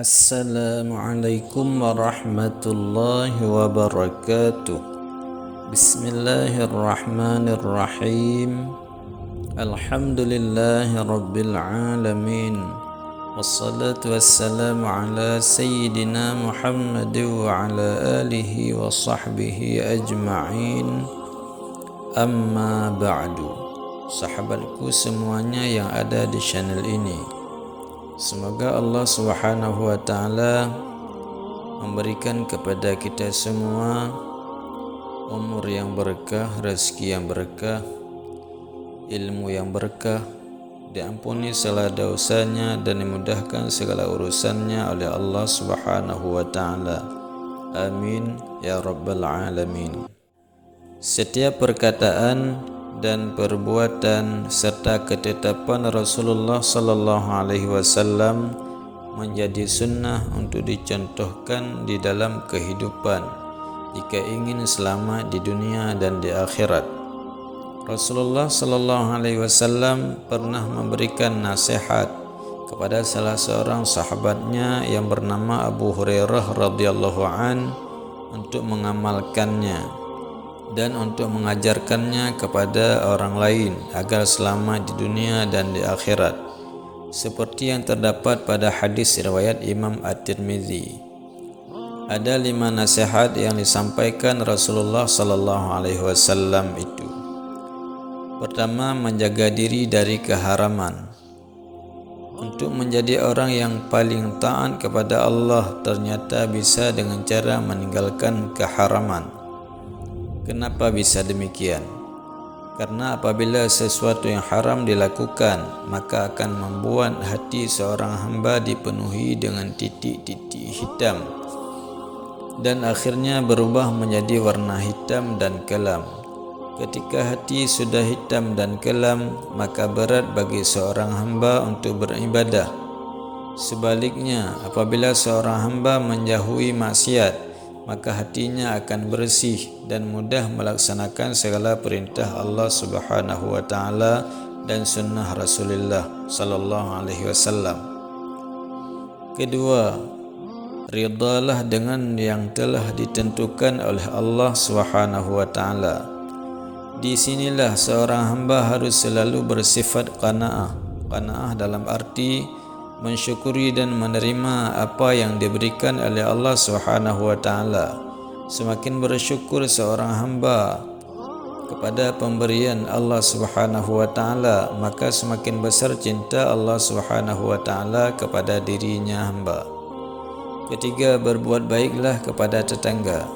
Assalamualaikum warahmatullahi wabarakatuh. Bismillahirrahmanirrahim. Alhamdulillahi rabbil alamin. Wassalatu wassalamu ala sayyidina Muhammad wa ala alihi wa sahbihi ajma'in. Amma ba'du. Sahabatku semuanya yang ada di channel ini, semoga Allah Subhanahu wa taala memberikan kepada kita semua umur yang berkah, rezeki yang berkah, ilmu yang berkah, diampuni segala dosanya dan dimudahkan segala urusannya oleh Allah Subhanahu wa taala. Amin ya rabbal alamin. Setiap perkataan dan perbuatan serta ketetapan Rasulullah sallallahu alaihi wasallam menjadi sunnah untuk dicontohkan di dalam kehidupan jika ingin selamat di dunia dan di akhirat. Rasulullah sallallahu alaihi wasallam pernah memberikan nasihat kepada salah seorang sahabatnya yang bernama Abu Hurairah radhiyallahu an untuk mengamalkannya dan untuk mengajarkannya kepada orang lain agar selamat di dunia dan di akhirat, seperti yang terdapat pada hadis riwayat Imam At-Tirmizi. Ada 5 nasihat yang disampaikan Rasulullah sallallahu alaihi wasallam itu. Pertama, menjaga diri dari keharaman. Untuk menjadi orang yang paling taat kepada Allah ternyata bisa dengan cara meninggalkan keharaman. Kenapa bisa demikian? Karena apabila sesuatu yang haram dilakukan, maka akan membuat hati seorang hamba dipenuhi dengan titik-titik hitam dan akhirnya berubah menjadi warna hitam dan kelam. Ketika hati sudah hitam dan kelam, maka berat bagi seorang hamba untuk beribadah. Sebaliknya, apabila seorang hamba menjauhi maksiat, maka hatinya akan bersih dan mudah melaksanakan segala perintah Allah Subhanahu wa taala dan sunnah Rasulullah sallallahu alaihi wasallam. Kedua, ridalah dengan yang telah ditentukan oleh Allah Subhanahu wa taala. Di sinilah seorang hamba harus selalu bersifat qanaah. Qanaah dalam arti mensyukuri dan menerima apa yang diberikan oleh Allah Subhanahu wa taala. Semakin bersyukur seorang hamba kepada pemberian Allah Subhanahu wa taala, maka semakin besar cinta Allah Subhanahu wa taala kepada dirinya hamba. Ketiga, berbuat baiklah kepada tetangga.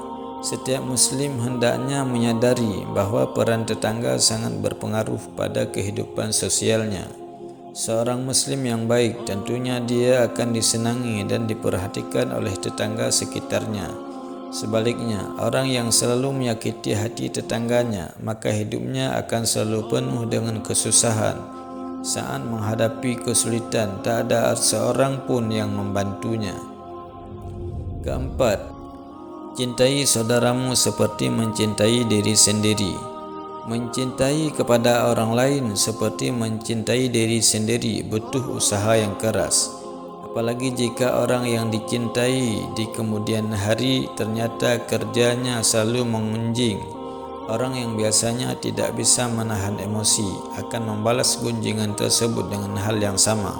Setiap muslim hendaknya menyadari bahawa peran tetangga sangat berpengaruh pada kehidupan sosialnya. Seorang muslim yang baik tentunya dia akan disenangi dan diperhatikan oleh tetangga sekitarnya. Sebaliknya, orang yang selalu menyakiti hati tetangganya, maka hidupnya akan selalu penuh dengan kesusahan. Saat menghadapi kesulitan, tak ada seorang pun yang membantunya. Keempat, cintai saudaramu seperti mencintai diri sendiri. Mencintai kepada orang lain seperti mencintai diri sendiri butuh usaha yang keras. Apalagi jika orang yang dicintai di kemudian hari ternyata kerjanya selalu mengunjing. Orang yang biasanya tidak bisa menahan emosi akan membalas gunjingan tersebut dengan hal yang sama.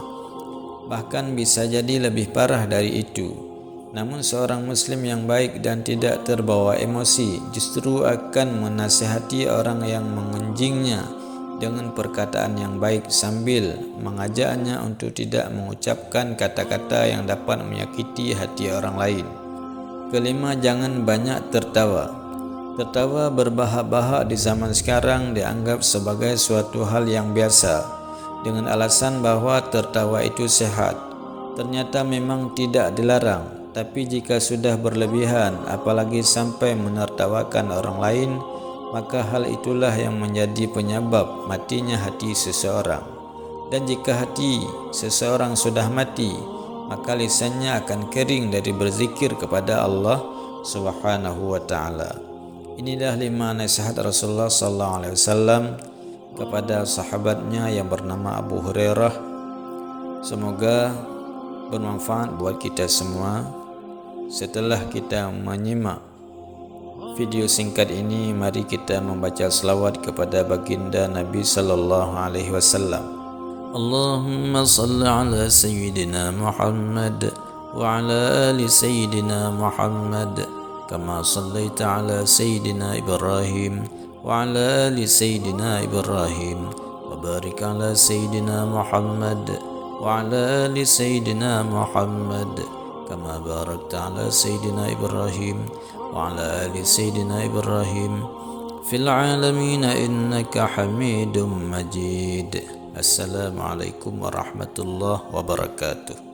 Bahkan bisa jadi lebih parah dari itu. Namun seorang muslim yang baik dan tidak terbawa emosi justru akan menasihati orang yang mengunjingnya dengan perkataan yang baik sambil mengajaknya untuk tidak mengucapkan kata-kata yang dapat menyakiti hati orang lain. Kelima, jangan banyak tertawa. Tertawa berbahak-bahak di zaman sekarang dianggap sebagai suatu hal yang biasa dengan alasan bahawa tertawa itu sehat. Ternyata memang tidak dilarang. Tapi jika sudah berlebihan, apalagi sampai menertawakan orang lain, maka hal itulah yang menjadi penyebab matinya hati seseorang. Dan jika hati seseorang sudah mati, maka lisannya akan kering dari berzikir kepada Allah Subhanahu wa taala. Inilah 5 nasihat Rasulullah sallallahu alaihi wasallam kepada sahabatnya yang bernama Abu Hurairah. Semoga bermanfaat buat kita semua. Setelah kita menyimak video singkat ini, mari kita membaca selawat kepada baginda Nabi sallallahu alaihi wasallam. Allahumma salli ala sayyidina Muhammad wa ala ali sayyidina Muhammad kama sallaita ala sayyidina Ibrahim wa ala ali sayyidina Ibrahim wa barik ala sayyidina Muhammad wa ala ali sayyidina Muhammad kama barakta ala sayyidina Ibrahim wa ala ali sayyidina Ibrahim fil alamin innaka Hamidum Majid. Assalamualaikum warahmatullahi wabarakatuh.